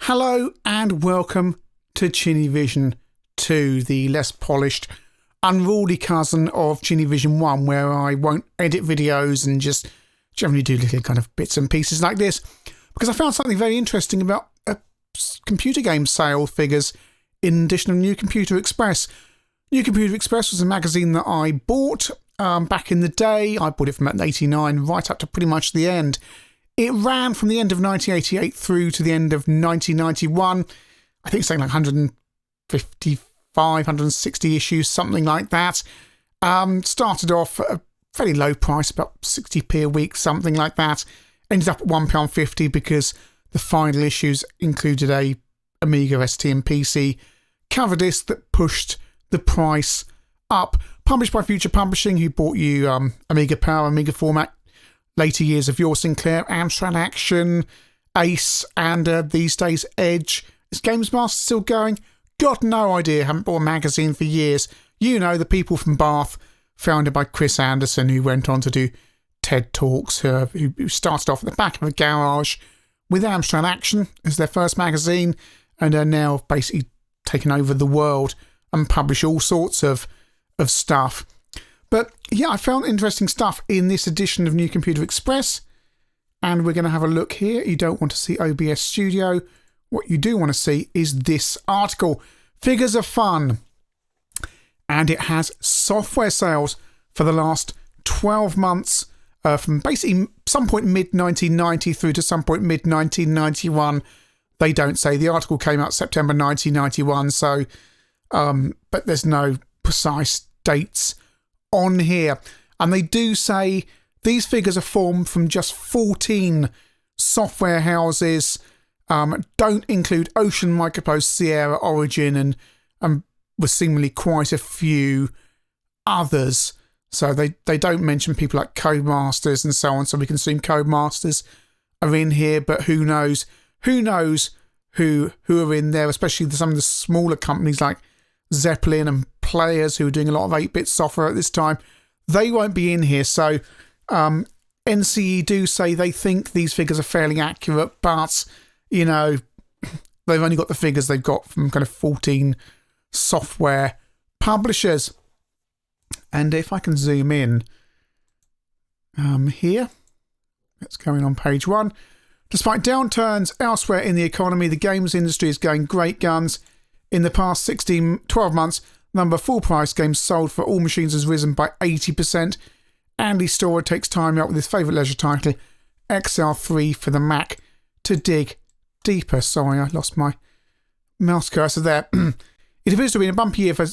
Hello and welcome to ChinnyVision 2, the less polished, unruly cousin of ChinnyVision 1, where I won't edit videos and just generally do little kind of bits and pieces like this, because I found something very interesting about computer game sale figures in addition of New Computer Express. New Computer Express was a magazine that I bought back in the day. I bought it from 1989 right up to pretty much the end. It ran from the end of 1988 through to the end of 1991. I think something like 155, 160 issues, something like that. Started off at a fairly low price, about 60p a week, something like that. Ended up at £1.50 because the final issues included a Amiga ST and PC cover disc that pushed the price up. Published by Future Publishing, who bought you Amiga Power, Amiga Format, later years of your Sinclair, Amstrad Action, Ace, and these days Edge. Is Games Master still going? Got no idea. Haven't bought a magazine for years. You know, the people from Bath, founded by Chris Anderson, who went on to do TED Talks, who started off at the back of a garage with Amstrad Action as their first magazine, and are now basically taken over the world and publish all sorts of stuff. But yeah, I found interesting stuff in this edition of New Computer Express, and we're going to have a look here. You don't want to see OBS Studio. What you do want to see is this article. Figures are fun. And it has software sales for the last 12 months, from basically some point mid-1990 through to some point mid-1991. They don't say. The article came out September 1991, so but there's no precise dates on here. And they do say these figures are formed from just 14 software houses, don't include Ocean, Microprose, Sierra, Origin, and was seemingly quite a few others. So they don't mention people like Codemasters and so on, so we can assume Codemasters are in here, but who knows who are in there, especially some of the smaller companies like Zeppelin and Players, who are doing a lot of 8-bit software at this time. They won't be in here. So NCE do say they think these figures are fairly accurate, but you know, they've only got the figures they've got from kind of 14 software publishers. And if I can zoom in here, let's go in on page 1. Despite downturns elsewhere in the economy, the games industry is going great guns. In the past 12 months, the number of full-price games sold for all machines has risen by 80%. Andy Storer takes time out with his favourite leisure title, XL3 for the Mac, to dig deeper. Sorry, I lost my mouse cursor there. It appears to have been a bumpy year for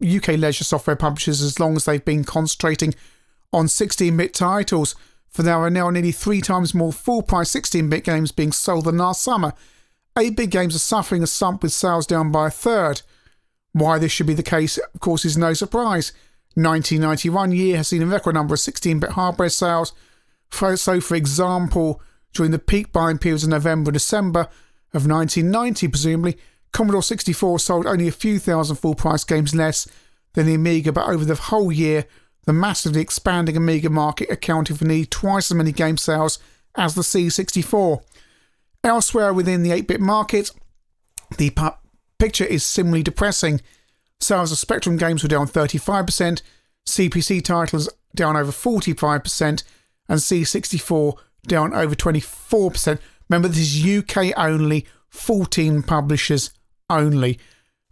UK leisure software publishers as long as they've been concentrating on 16-bit titles, for there are now nearly 3 times more full-price 16-bit games being sold than last summer. 8-bit games are suffering a slump with sales down by a third. Why this should be the case, of course, is no surprise. 1991 year has seen a record number of 16-bit hardware sales. So, for example, during the peak buying periods of November and December of 1990, presumably, Commodore 64 sold only a few thousand full-price games less than the Amiga, but over the whole year, the massively expanding Amiga market accounted for nearly twice as many game sales as the C64. Elsewhere within the 8-bit market, the picture is similarly depressing. Sales of Spectrum games were down 35%, CPC titles down over 45%, and C64 down over 24%. Remember, this is UK only, 14 publishers only.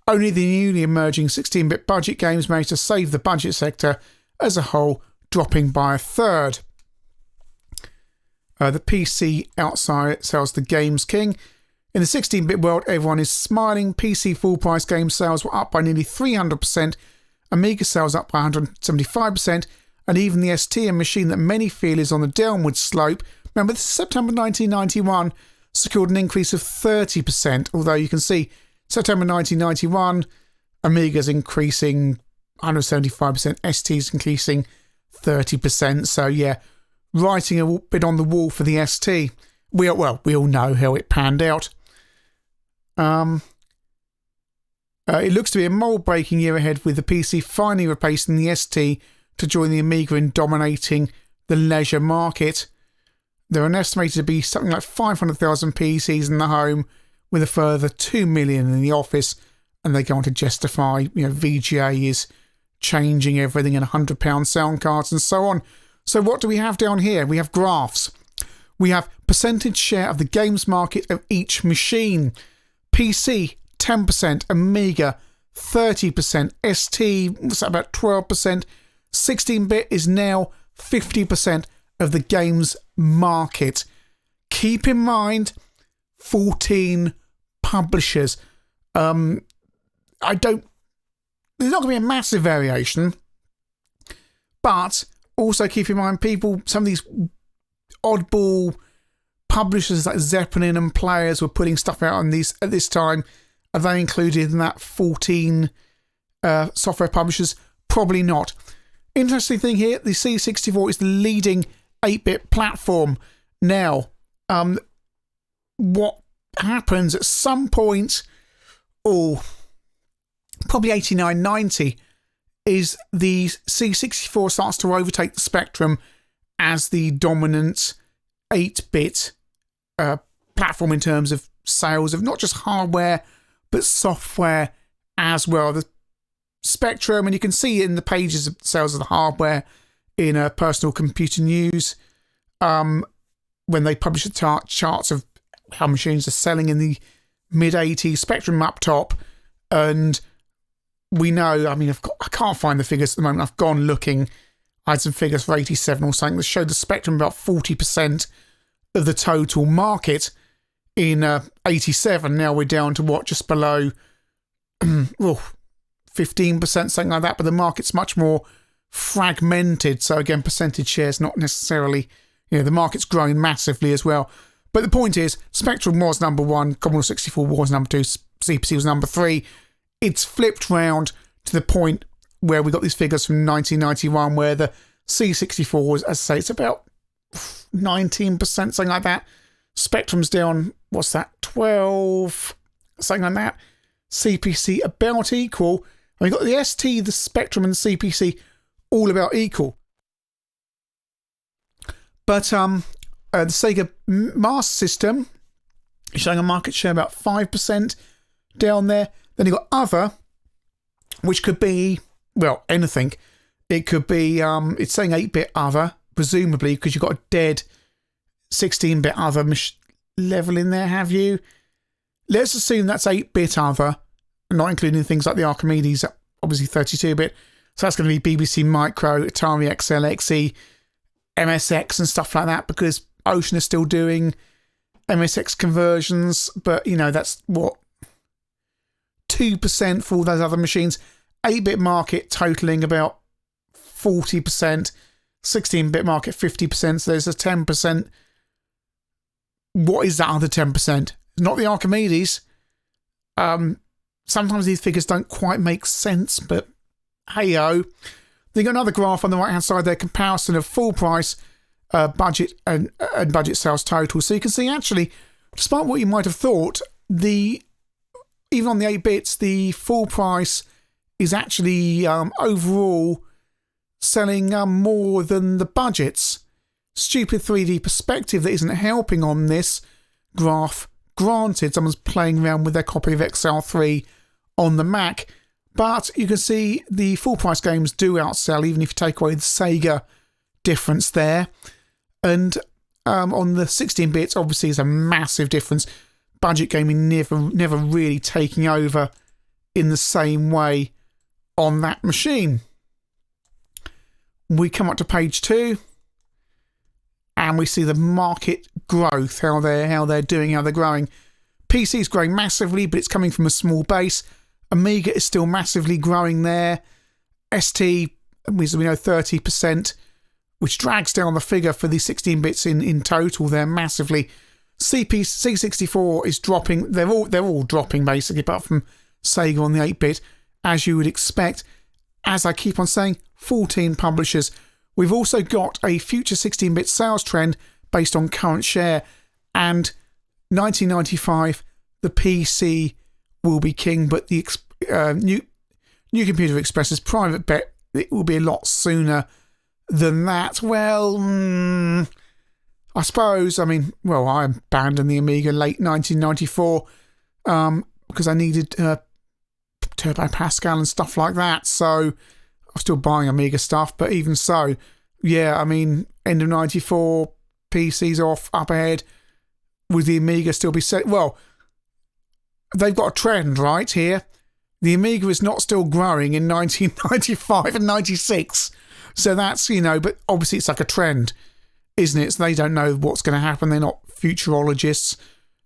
Only the newly emerging 16-bit budget games managed to save the budget sector as a whole, dropping by a third. The PC outside sells the Games King. In the 16-bit world, everyone is smiling. PC full-price game sales were up by nearly 300%, Amiga sales up by 175%, and even the ST, a machine that many feel is on the downward slope, remember this is September 1991, secured an increase of 30%, although you can see September 1991, Amiga's increasing 175%, ST's increasing 30%, so yeah, writing a bit on the wall for the ST. We all know how it panned out. It looks to be a mold-breaking year ahead, with the PC finally replacing the ST to join the Amiga in dominating the leisure market. There are estimated to be something like 500,000 PCs in the home, with a further 2 million in the office, and they go on to justify, VGA is changing everything and £100 sound cards and so on. So what do we have down here? We have graphs. We have percentage share of the games market of each machine. PC, 10%, Amiga, 30%, ST, what's that, about 12%. 16-bit is now 50% of the games market. Keep in mind, 14 publishers. There's not going to be a massive variation, but also keep in mind, some of these oddball publishers like Zeppelin and Players were putting stuff out on these at this time. Are they included in that 14 software publishers? Probably not. Interesting thing here, the C64 is the leading 8-bit platform. Now, what happens at some point, probably 89, 90, is the C64 starts to overtake the Spectrum as the dominant 8-bit platform in terms of sales of not just hardware, but software as well. The Spectrum, and you can see in the pages of sales of the hardware in Personal Computer News, when they publish the charts of how machines are selling in the mid-80s, Spectrum up top, and we know, I can't find the figures at the moment. I've gone looking. I had some figures for 87 or something that showed the Spectrum about 40% of the total market in 87. Now we're down to just below 15%, something like that. But the market's much more fragmented. So again, percentage shares not necessarily, the market's growing massively as well. But the point is, Spectrum was number one, Commodore 64 was number two, CPC was number three. It's flipped round to the point where we got these figures from 1991 where the C64 was, as I say, it's about 19%, something like that. Spectrum's down, 12, something like that. CPC about equal. And we've got the ST, the Spectrum and the CPC all about equal. But the Sega Master System is showing a market share about 5% down there. Then you've got other, which could be, anything. It could be, it's saying 8-bit other, presumably, because you've got a dead 16-bit other level in there, have you? Let's assume that's 8-bit other, not including things like the Archimedes, obviously 32-bit. So that's going to be BBC Micro, Atari XL, XE, MSX and stuff like that, because Ocean is still doing MSX conversions, but, that's 2% for all those other machines. 8-bit market totaling about 40%, 16-bit market 50%, so there's a 10%. What is that other 10%? Not the Archimedes. Sometimes these figures don't quite make sense, but hey-o. Then you've got another graph on the right-hand side there, comparison of full price, budget and budget sales total. So you can see, actually, despite what you might have thought, even on the 8-bits, the full price is actually overall selling more than the budgets. Stupid 3D perspective that isn't helping on this graph. Granted, someone's playing around with their copy of XL3 on the Mac, but you can see the full price games do outsell, even if you take away the Sega difference there. And on the 16 bits, obviously, is a massive difference. Budget gaming never really taking over in the same way on that machine. We come up to page 2, and we see the market growth, how they're doing, how they're growing. PC is growing massively, but it's coming from a small base. Amiga is still massively growing there. ST, as we know, 30%, which drags down the figure for the 16 bits in total there massively. C64 is dropping. They're all dropping basically, apart from Sega on the 8-bit, as you would expect. As I keep on saying, 14 publishers. We've also got a future 16-bit sales trend based on current share, and 1995, the PC will be king, but the New Computer Express's private bet, it will be a lot sooner than that. Well, I suppose, I abandoned the Amiga late 1994. because I needed Turbo Pascal and stuff like that. So I'm still buying Amiga stuff, but even so, yeah, I mean, end of 94, PCs off, up ahead, with the Amiga still be set. Well, they've got a trend right here. The Amiga is not still growing in 1995 and 96. So that's, but obviously it's like a trend, isn't it? So they don't know what's going to happen. They're not futurologists.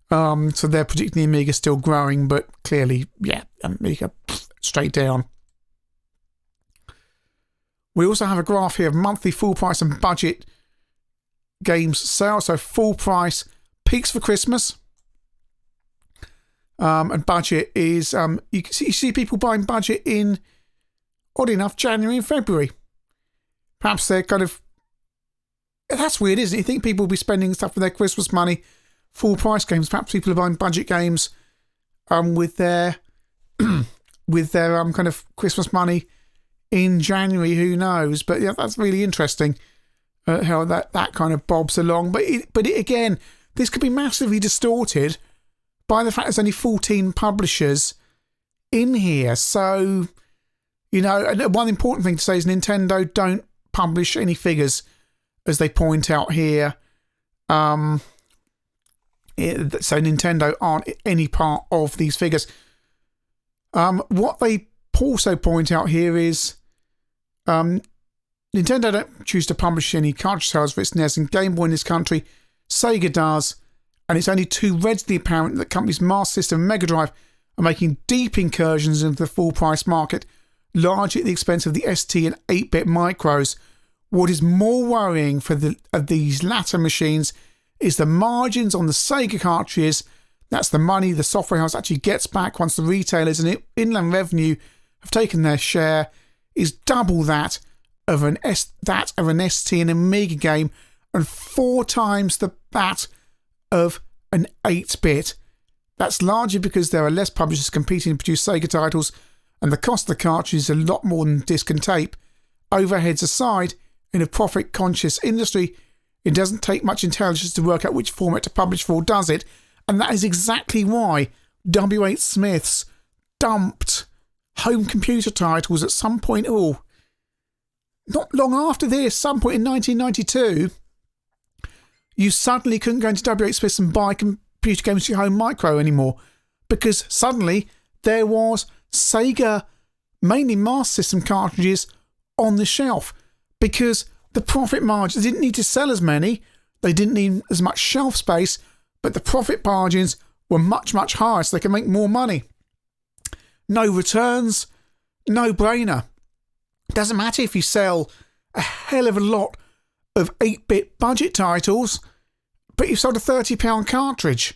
So they're predicting the Amiga still growing, but clearly, yeah, Amiga straight down. We also have a graph here of monthly full price and budget games sales. So full price peaks for Christmas. And budget is, you see people buying budget in, odd enough, January and February. Perhaps they're that's weird, isn't it? You think people will be spending stuff with their Christmas money, full price games. Perhaps people are buying budget games with their kind of Christmas money in January. Who knows? But yeah, that's really interesting how that kind of bobs along. But again, this could be massively distorted by the fact there's only 14 publishers in here. So, and one important thing to say is Nintendo don't publish any figures, as they point out here. So Nintendo aren't any part of these figures. What they also point out here is Nintendo don't choose to publish any cartridge sales for its NES and Game Boy in this country. Sega does. And it's only too readily apparent that companies Master System and Mega Drive are making deep incursions into the full-price market, largely at the expense of the ST and 8-bit micros. What is more worrying for these latter machines is the margins on the Sega cartridges. That's the money the software house actually gets back once the retailers and inland revenue have taken their share, is double that of an ST and Amiga game, and 4 times that of an 8-bit. That's largely because there are less publishers competing to produce Sega titles, and the cost of the cartridge is a lot more than disc and tape. Overheads aside, in a profit-conscious industry, it doesn't take much intelligence to work out which format to publish for, does it? And that is exactly why W.H. Smith's dumped home computer titles at some point, not long after this, some point in 1992, you suddenly couldn't go into W.H. Smith's and buy computer games for your home micro anymore, because suddenly there was Sega, mainly Master System cartridges on the shelf, because the profit margins, they didn't need to sell as many, they didn't need as much shelf space, but the profit margins were much, much higher, so they could make more money. No returns, no brainer. Doesn't matter if you sell a hell of a lot of 8-bit budget titles, but you've sold a £30 cartridge.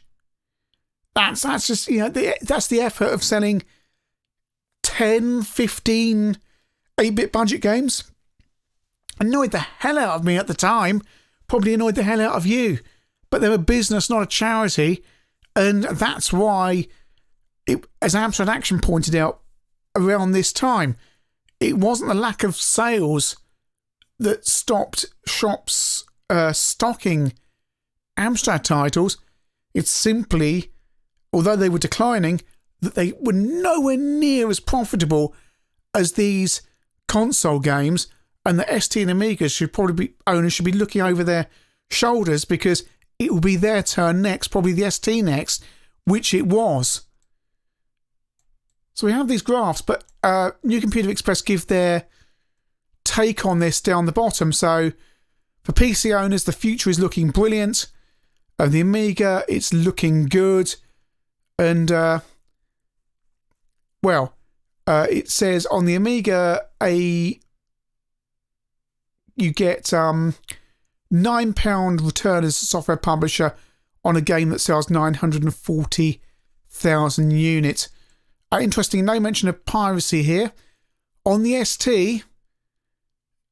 That's just, that's the effort of selling 10, 15 8-bit budget games. Annoyed the hell out of me at the time, probably annoyed the hell out of you, but they're a business, not a charity, and that's why, as Amstrad Action pointed out around this time, it wasn't the lack of sales that stopped shops stocking Amstrad titles. It's simply, although they were declining, that they were nowhere near as profitable as these console games, and the ST and Amigas owners should be looking over their shoulders, because it will be their turn next, probably the ST next, which it was. So we have these graphs, but New Computer Express give their take on this down the bottom. So for PC owners, the future is looking brilliant. The Amiga, it's looking good. And, it says on the Amiga, you get £9 return as a software publisher on a game that sells 940,000 units. Interesting, no mention of piracy here. On the ST,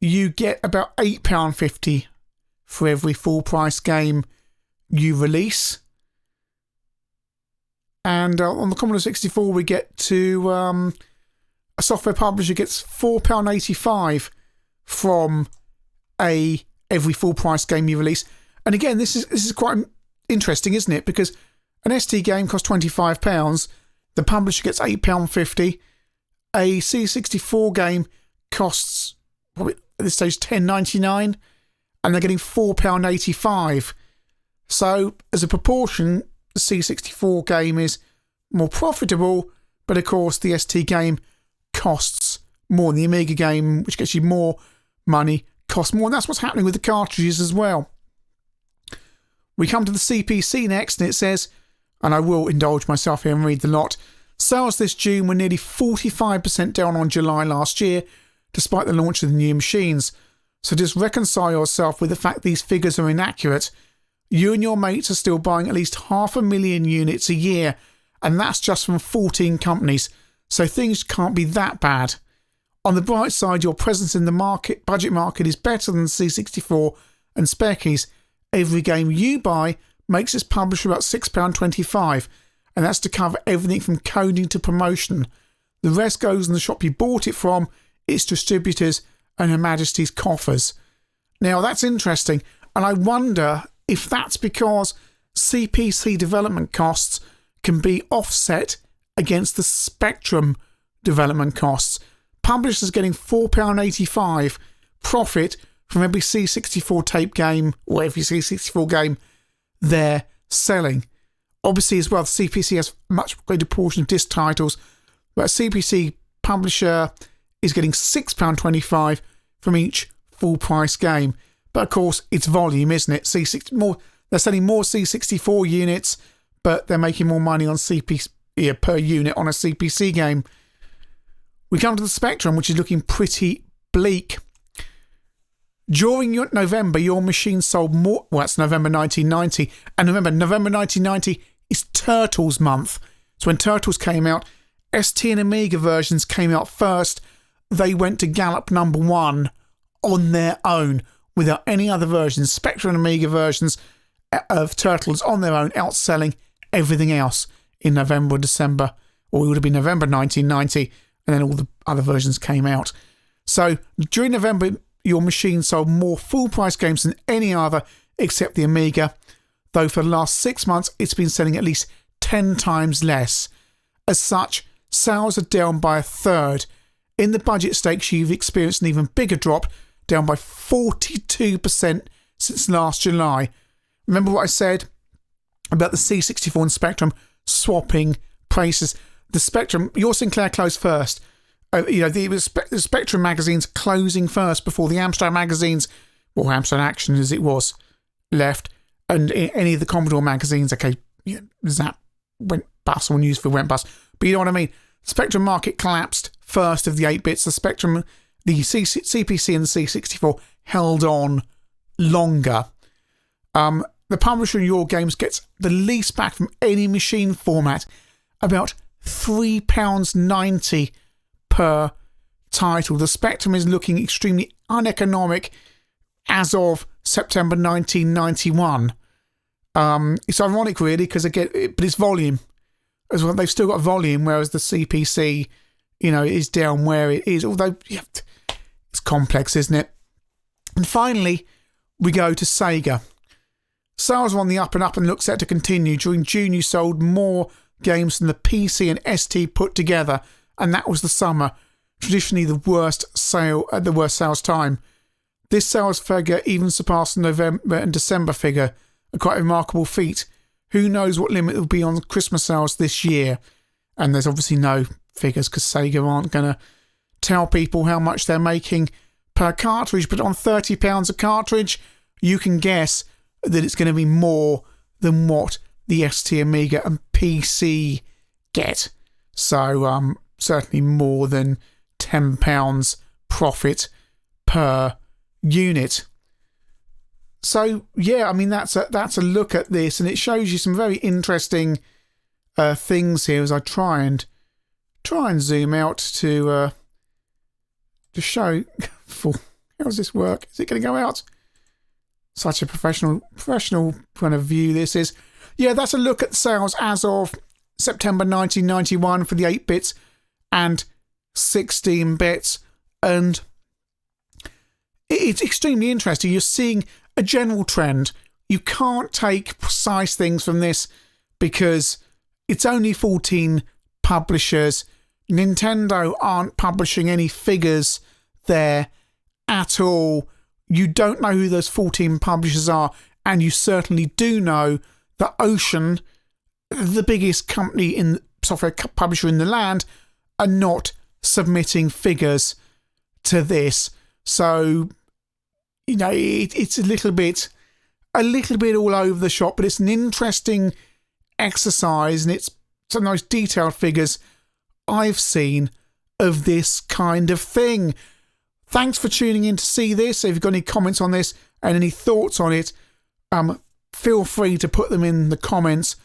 you get about £8.50 for every full price game you release. And on the Commodore 64, we get to a software publisher gets £4.85 from every full price game you release. And again, this is quite interesting, isn't it? Because An ST game costs £25. The publisher gets £8.50. A C64 game costs, probably at this stage, £10.99, and they're getting £4.85. So, as a proportion, the C64 game is more profitable, but of course the ST game costs more. The Amiga game, which gets you more money, costs more. And that's what's happening with the cartridges as well. We come to the CPC next, and it says, and I will indulge myself here and read the lot, sales this June were nearly 45% down on July last year, despite the launch of the new machines. So just reconcile yourself with the fact these figures are inaccurate. You and your mates are still buying at least 500,000 units a year, and that's just from 14 companies, so things can't be that bad. On the bright side, your presence in the budget market is better than C64 and Spekies. Every game you buy makes its publisher about £6.25, and that's to cover everything from coding to promotion. The rest goes in the shop you bought it from, its distributors, and Her Majesty's coffers. Now that's interesting, and I wonder if that's because CPC development costs can be offset against the Spectrum development costs. Publishers getting £4.85 profit from every C64 tape game or every C64 game they're selling. Obviously as well, the CPC has a much greater portion of disc titles, but a CPC publisher is getting £6.25 from each full price game. But of course, it's volume, isn't it? They're selling more C64 units, but they're making more money on CPC per unit on a CPC game. We come to the Spectrum, which is looking pretty bleak. During November, your machine sold more. Well, that's November 1990, and remember, November 1990 is Turtles month. So when Turtles came out, ST and Amiga versions came out first. They went to Gallop #1 on their own, without any other versions. Spectrum and Amiga versions of Turtles on their own, outselling everything else in November or December, or it would have been November 1990, and then all the other versions came out. So during November, your machine sold more full-price games than any other except the Amiga, though for the last 6 months it's been selling at least 10 times less. As such, sales are down by a third. In the budget stakes, you've experienced an even bigger drop, down by 42% since last July. Remember what I said about the C64 and Spectrum swapping places? The Spectrum, your Sinclair closed first. The Spectrum magazines closing first before the Amstrad magazines, or Amstrad Action as it was, left. And any of the Commodore magazines, Zap went bust, or Newsfield went bust. But you know what I mean? Spectrum market collapsed first of the 8-bits. The Spectrum, the CPC and the C64 held on longer. The publisher in your games gets the least back from any machine format, about £3.90 per title. The Spectrum is looking extremely uneconomic as of September 1991. It's ironic really, because but it's volume as well. They've still got volume, whereas the CPC, is down where it is. Although it's complex, isn't it? And finally, we go to Sega. Sales are on the up and up and look set to continue. During June, you sold more games than the PC and ST put together, and that was the summer, traditionally the worst sales time. This sales figure even surpassed the November and December figure, a quite remarkable feat. Who knows what limit will be on Christmas sales this year? And there's obviously no figures, because Sega aren't going to tell people how much they're making per cartridge, but on £30 a cartridge, you can guess that it's going to be more than what the ST, Amiga and PC get. So certainly more than £10 profit per unit. So yeah, I mean that's a look at this, and it shows you some very interesting things here as I try and zoom out to show. How does this work? Is it going to go out? Such a professional kind of view this is. Yeah, that's a look at sales as of September 1991 for the 8-bits and 16-bits, and it's extremely interesting. You're seeing a general trend. You can't take precise things from this, because it's only 14 publishers. Nintendo aren't publishing any figures there at all. You don't know who those 14 publishers are, and you certainly do know that Ocean, the biggest company in software publisher in the land, are not submitting figures to this. So, you know, it's a little bit all over the shop, but it's an interesting exercise, and it's some nice detailed figures I've seen of this kind of thing. Thanks for tuning in to see this. If you've got any comments on this and any thoughts on it, feel free to put them in the comments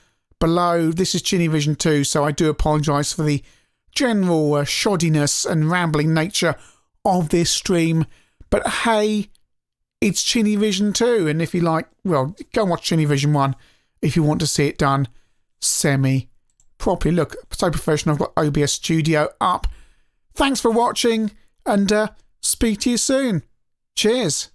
below. This is ChinnyVision 2, so I do apologise for the general shoddiness and rambling nature of this stream. But hey, it's ChinnyVision 2, and if you like, well, go and watch ChinnyVision 1 if you want to see it done semi-properly. Look, so professional. I've got OBS Studio up. Thanks for watching, and speak to you soon. Cheers.